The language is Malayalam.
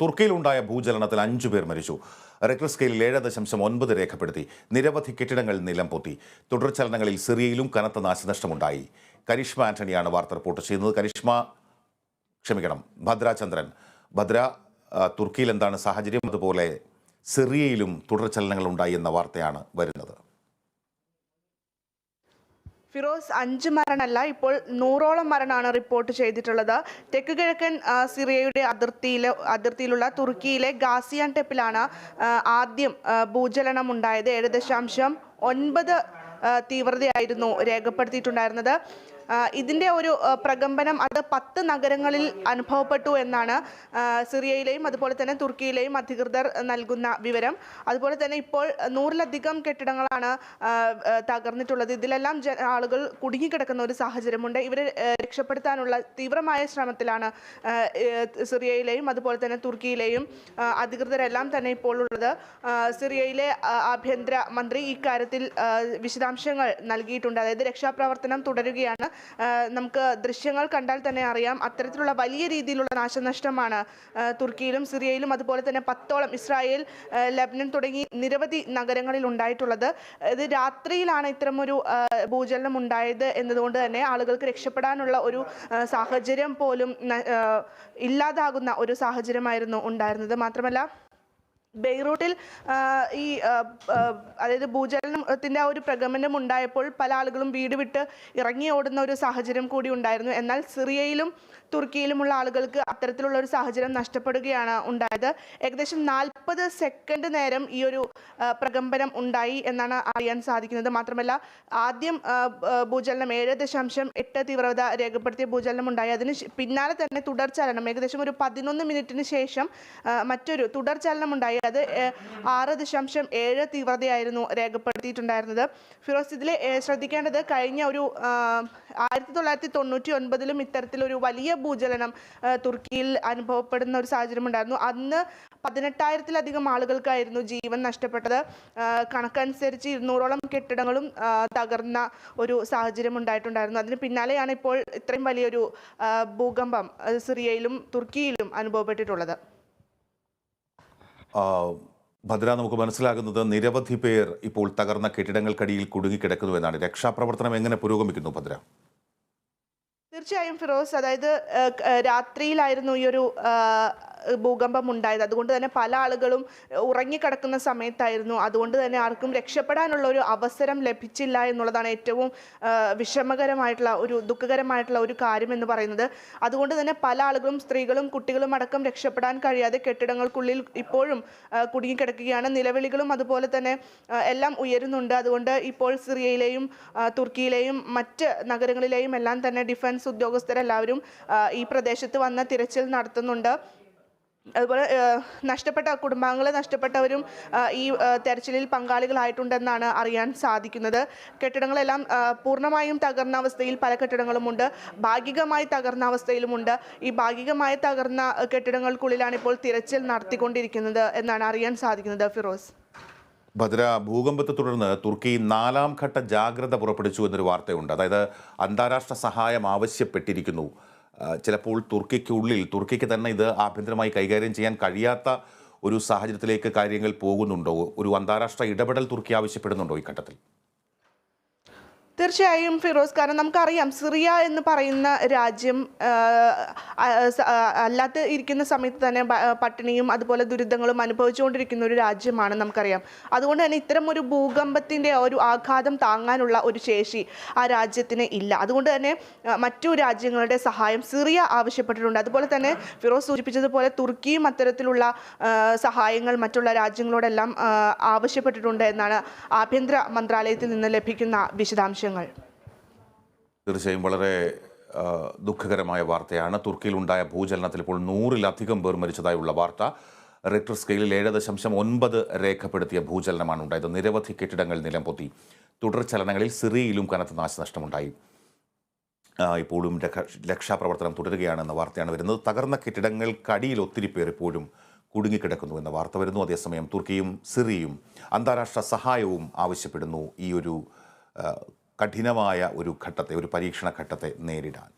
തുർക്കിയിലുണ്ടായ ഭൂചലനത്തിൽ 5 പേർ മരിച്ചു. റിക്ടർ സ്കെയിലിൽ 7.9 രേഖപ്പെടുത്തി. നിരവധി കെട്ടിടങ്ങൾ നിലംപൊത്തി. തുടർചലനങ്ങളിൽ സിറിയയിലും കനത്ത നാശനഷ്ടമുണ്ടായി. കരിഷ്മ ആന്റണിയാണ് വാർത്ത റിപ്പോർട്ട് ചെയ്യുന്നത്. ഭദ്രാചന്ദ്രൻ. ഭദ്ര, തുർക്കിയിൽ എന്താണ് സാഹചര്യം? അതുപോലെ സിറിയയിലും തുടർചലനങ്ങൾ ഉണ്ടായി എന്ന വാർത്തയാണ് വരുന്നത്. ഫിറോസ്, 5 മരണമല്ല, ഇപ്പോൾ 100ഓളം മരണമാണ് റിപ്പോർട്ട് ചെയ്തിട്ടുള്ളത്. തെക്ക് കിഴക്കൻ സിറിയയുടെ അതിർത്തിയിലുള്ള തുർക്കിയിലെ ഗാസിയാൻടെപ്പിലാണ് ആദ്യം ഭൂചലനം ഉണ്ടായത്. 7.9 തീവ്രതയായിരുന്നു രേഖപ്പെടുത്തിയിട്ടുണ്ടായിരുന്നത്. ഇതിൻ്റെ ഒരു പ്രകമ്പനം അത് 10 നഗരങ്ങളിൽ അനുഭവപ്പെട്ടു എന്നാണ് സിറിയയിലെയും അതുപോലെ തന്നെ തുർക്കിയിലെയും അധികൃതർ നൽകുന്ന വിവരം. അതുപോലെ തന്നെ ഇപ്പോൾ 100-ലധികം കെട്ടിടങ്ങളാണ് തകർന്നിട്ടുള്ളത്. ഇതിലെല്ലാം ആളുകൾ കുടുങ്ങിക്കിടക്കുന്ന ഒരു സാഹചര്യമുണ്ട്. ഇവരെ രക്ഷപ്പെടുത്താനുള്ള തീവ്രമായ ശ്രമത്തിലാണ് സിറിയയിലെയും അതുപോലെ തന്നെ തുർക്കിയിലെയും അധികൃതരെല്ലാം തന്നെ ഇപ്പോൾ ഉള്ളത്. സിറിയയിലെ ആഭ്യന്തര മന്ത്രി ഇക്കാര്യത്തിൽ വിശദാംശങ്ങൾ നൽകിയിട്ടുണ്ട്. അതായത് രക്ഷാപ്രവർത്തനം തുടരുകയാണ്. നമുക്ക് ദൃശ്യങ്ങൾ കണ്ടാൽ തന്നെ അറിയാം, അത്തരത്തിലുള്ള വലിയ രീതിയിലുള്ള നാശനഷ്ടമാണ് തുർക്കിയിലും സിറിയയിലും അതുപോലെ തന്നെ 10ഓളം ഇസ്രായേൽ, ലെബനൻ തുടങ്ങി നിരവധി നഗരങ്ങളിൽ ഉണ്ടായിട്ടുള്ളത്. ഇത് രാത്രിയിലാണ് ഇത്തരമൊരു ഭൂചലനം ഉണ്ടായത് എന്നതുകൊണ്ട് തന്നെ ആളുകൾക്ക് രക്ഷപ്പെടാനുള്ള ഒരു സാഹചര്യം പോലും ഇല്ലാതാകുന്ന ഒരു സാഹചര്യമായിരുന്നു ഉണ്ടായിരുന്നത്. മാത്രമല്ല ബെയ്റൂട്ടിൽ അതായത് ഭൂചലനത്തിൻ്റെ ഒരു പ്രകമ്പനം ഉണ്ടായപ്പോൾ പല ആളുകളും വീട് വിട്ട് ഇറങ്ങി ഓടുന്ന ഒരു സാഹചര്യം കൂടി ഉണ്ടായിരുന്നു. എന്നാൽ സിറിയയിലും തുർക്കിയിലുമുള്ള ആളുകൾക്ക് അത്തരത്തിലുള്ള ഒരു സാഹചര്യം നഷ്ടപ്പെടുകയാണ് ഉണ്ടായത്. ഏകദേശം 40 സെക്കൻഡ് നേരം ഈ ഒരു പ്രകമ്പനം ഉണ്ടായി എന്നാണ് അറിയാൻ സാധിക്കുന്നത്. മാത്രമല്ല ആദ്യം ഭൂചലനം 7.8 തീവ്രത രേഖപ്പെടുത്തിയ ഭൂചലനം ഉണ്ടായി. അതിന് പിന്നാലെ തന്നെ തുടർചലനം ഏകദേശം ഒരു 11 മിനിറ്റിന് ശേഷം മറ്റൊരു തുടർചലനം ഉണ്ടായി. അത് 6.7 തീവ്രതയായിരുന്നു രേഖപ്പെടുത്തിയിട്ടുണ്ടായിരുന്നത്. ഫിറോസ്, ഇതിൽ ശ്രദ്ധിക്കേണ്ടത് കഴിഞ്ഞ ഒരു 1999-ലും ഇത്തരത്തിലൊരു വലിയ ഭൂചലനം തുർക്കിയിൽ അനുഭവപ്പെടുന്ന ഒരു സാഹചര്യം ഉണ്ടായിരുന്നു. അന്ന് 18,000-ലധികം ആളുകൾക്കായിരുന്നു ജീവൻ നഷ്ടപ്പെട്ടത്. കണക്കനുസരിച്ച് 200ഓളം കെട്ടിടങ്ങളും തകർന്ന ഒരു സാഹചര്യം ഉണ്ടായിട്ടുണ്ടായിരുന്നു. അതിന് പിന്നാലെയാണ് ഇപ്പോൾ ഇത്രയും വലിയൊരു ഭൂകമ്പം സിറിയയിലും തുർക്കിയിലും അനുഭവപ്പെട്ടിട്ടുള്ളത്. ഭദ്ര, നമുക്ക് മനസ്സിലാകുന്നത് നിരവധി പേർ ഇപ്പോൾ തകർന്ന കെട്ടിടങ്ങൾക്കടിയിൽ കുടുങ്ങിക്കിടക്കുന്നു എന്നാണ്. രക്ഷാപ്രവർത്തനം എങ്ങനെ പുരോഗമിക്കുന്നു ഭദ്ര? തീർച്ചയായും ഫിറോസ്, അതായത് രാത്രിയിലായിരുന്നു ഈ ഒരു ഭൂകമ്പം ഉണ്ടായത്. അതുകൊണ്ട് തന്നെ പല ആളുകളും ഉറങ്ങിക്കിടക്കുന്ന സമയത്തായിരുന്നു. അതുകൊണ്ട് തന്നെ ആർക്കും രക്ഷപ്പെടാനുള്ള ഒരു അവസരം ലഭിച്ചില്ല എന്നുള്ളതാണ് ഏറ്റവും വിഷമകരമായിട്ടുള്ള ദുഃഖകരമായിട്ടുള്ള ഒരു കാര്യം എന്ന് പറയുന്നത്. അതുകൊണ്ട് തന്നെ പല ആളുകളും, സ്ത്രീകളും കുട്ടികളും അടക്കം രക്ഷപ്പെടാൻ കഴിയാതെ കെട്ടിടങ്ങൾക്കുള്ളിൽ ഇപ്പോഴും കുടുങ്ങിക്കിടക്കുകയാണ്. നിലവിളികളും അതുപോലെ തന്നെ എല്ലാം ഉയരുന്നുണ്ട്. അതുകൊണ്ട് ഇപ്പോൾ സിറിയയിലെയും തുർക്കിയിലെയും മറ്റ് നഗരങ്ങളിലെയും എല്ലാം തന്നെ ഡിഫൻസ് ഉദ്യോഗസ്ഥരെല്ലാവരും ഈ പ്രദേശത്ത് വന്ന് തിരച്ചിൽ നടത്തുന്നുണ്ട്. അതുപോലെ കുടുംബാംഗങ്ങളെ നഷ്ടപ്പെട്ടവരും ഈ തെരച്ചിലിൽ പങ്കാളികളായിട്ടുണ്ടെന്നാണ് അറിയാൻ സാധിക്കുന്നത്. കെട്ടിടങ്ങളെല്ലാം പൂർണ്ണമായും തകർന്ന അവസ്ഥയിൽ പല കെട്ടിടങ്ങളുമുണ്ട്, ഭാഗികമായി തകർന്ന അവസ്ഥയിലുമുണ്ട്. ഈ ഭാഗികമായി തകർന്ന കെട്ടിടങ്ങൾക്കുള്ളിലാണ് ഇപ്പോൾ തിരച്ചിൽ നടത്തിക്കൊണ്ടിരിക്കുന്നത് എന്നാണ് അറിയാൻ സാധിക്കുന്നത്. ഫിറോസ്, ഭദ്ര, ഭൂകമ്പത്തെ തുടർന്ന് തുർക്കി 4ാം ഘട്ട ജാഗ്രത പുറപ്പെടുവിച്ചു എന്നൊരു വാർത്തയുണ്ട്. അതായത് അന്താരാഷ്ട്ര സഹായം ആവശ്യപ്പെട്ടിരിക്കുന്നു. ചിലപ്പോൾ തുർക്കിക്ക് തന്നെ ഇത് ആഭ്യന്തരമായി കൈകാര്യം ചെയ്യാൻ കഴിയാത്ത ഒരു സാഹചര്യത്തിലേക്ക് കാര്യങ്ങൾ പോകുന്നുണ്ടോ? ഒരു അന്താരാഷ്ട്ര ഇടപെടൽ തുർക്കി ആവശ്യപ്പെടുന്നുണ്ടോ ഈ ഘട്ടത്തിൽ? തീർച്ചയായും ഫിറോസ്, കാരണം നമുക്കറിയാം സിറിയ എന്ന് പറയുന്ന രാജ്യം അല്ലാത്ത ഇരിക്കുന്ന സമയത്ത് തന്നെ പട്ടിണിയും അതുപോലെ ദുരിതങ്ങളും അനുഭവിച്ചുകൊണ്ടിരിക്കുന്ന ഒരു രാജ്യമാണ് നമുക്കറിയാം. അതുകൊണ്ട് തന്നെ ഇത്തരം ഒരു ഭൂകമ്പത്തിൻ്റെ ഒരു ആഘാതം താങ്ങാനുള്ള ഒരു ശേഷി ആ രാജ്യത്തിന് ഇല്ല. അതുകൊണ്ട് തന്നെ മറ്റു രാജ്യങ്ങളുടെ സഹായം സിറിയ ആവശ്യപ്പെട്ടിട്ടുണ്ട്. അതുപോലെ തന്നെ ഫിറോസ് സൂചിപ്പിച്ചതുപോലെ തുർക്കിയും അത്തരത്തിലുള്ള സഹായങ്ങൾ മറ്റുള്ള രാജ്യങ്ങളോടെല്ലാം ആവശ്യപ്പെട്ടിട്ടുണ്ട് എന്നാണ് ആഭ്യന്തര മന്ത്രാലയത്തിൽ നിന്ന് ലഭിക്കുന്ന വിശദാംശങ്ങൾ. തീർച്ചയായും വളരെ ദുഃഖകരമായ വാർത്തയാണ്. തുർക്കിയിലുണ്ടായ ഭൂചലനത്തിൽ ഇപ്പോൾ 100-ലധികം പേർ മരിച്ചതായുള്ള വാർത്ത. റിക്ടർ സ്കെയിലിൽ 7.9 രേഖപ്പെടുത്തിയ ഭൂചലനമാണ് ഉണ്ടായത്. നിരവധി കെട്ടിടങ്ങൾ നിലംപൊത്തി. തുടർചലനങ്ങളിൽ സിറിയയിലും കനത്ത നാശനഷ്ടമുണ്ടായി. ഇപ്പോഴും രക്ഷാപ്രവർത്തനം തുടരുകയാണെന്ന വാർത്തയാണ് വരുന്നത്. തകർന്ന കെട്ടിടങ്ങൾക്കടിയിൽ ഒത്തിരി പേർ ഇപ്പോഴും കുടുങ്ങിക്കിടക്കുന്നു എന്ന വാർത്ത വരുന്നു. അതേസമയം തുർക്കിയും സിറിയയും അന്താരാഷ്ട്ര സഹായവും ആവശ്യപ്പെടുന്നു ഈ ഒരു കഠിനമായ ഒരു പരീക്ഷണ ഘട്ടത്തെ നേരിടാൻ.